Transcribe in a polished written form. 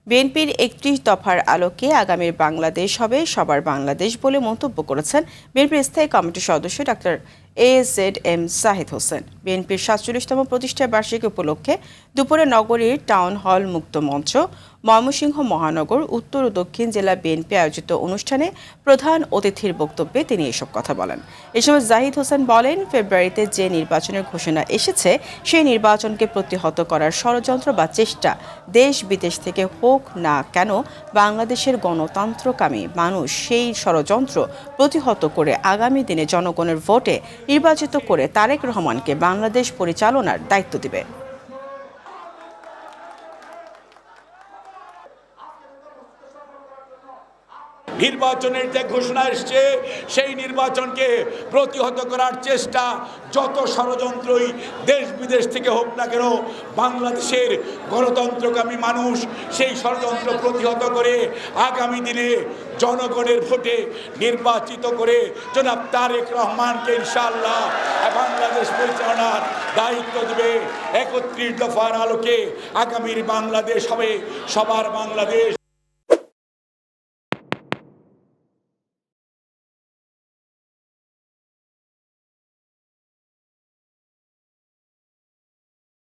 বিএনপির ৩১ দফার আলোকে আগামীর বাংলাদেশ হবে সবার বাংলাদেশ বলে মন্তব্য করেছেন বিএনপির স্থায়ী কমিটির সদস্য ডাক্তার AZM জাহিদ হোসেন। বিএনপির ৪৭তম প্রতিষ্ঠা বার্ষিকী উপলক্ষে দুপুরে নগরীর টাউন হল মুক্ত মঞ্চ, ময়মনসিংহ মহানগর, উত্তর ও দক্ষিণ জেলা বিএনপি আয়োজিত অনুষ্ঠানে প্রধান অতিথির বক্তব্যে তিনি এসব কথা বলেন। এ সময় জাহিদ হোসেন বলেন, ফেব্রুয়ারিতে যে নির্বাচনের ঘোষণা এসেছে সেই নির্বাচনকে প্রতিহত করার ষড়যন্ত্র বা চেষ্টা দেশ বিদেশ থেকে হোক না কেন, বাংলাদেশের গণতন্ত্রকামী মানুষ সেই ষড়যন্ত্র প্রতিহত করে আগামী দিনে জনগণের ভোটে নির্বাচিত করে তারেক রহমানকে বাংলাদেশ পরিচালনার দায়িত্ব দিবে। নির্বাচনের যে ঘোষণা এসছে সেই নির্বাচনকে প্রতিহত করার চেষ্টা যত ষড়যন্ত্রই দেশ বিদেশ থেকে হোক না কেন, বাংলাদেশের গণতন্ত্রকামী মানুষ সেই ষড়যন্ত্র প্রতিহত করে আগামী দিনে জনগণের ভোটে নির্বাচিত করে জনাব তারেক রহমানকে ইনশাআল্লাহ বাংলাদেশ পরিচালনার দায়িত্ব দেবে। ৩১ দফার আলোকে আগামীর বাংলাদেশ হবে সবার বাংলাদেশ।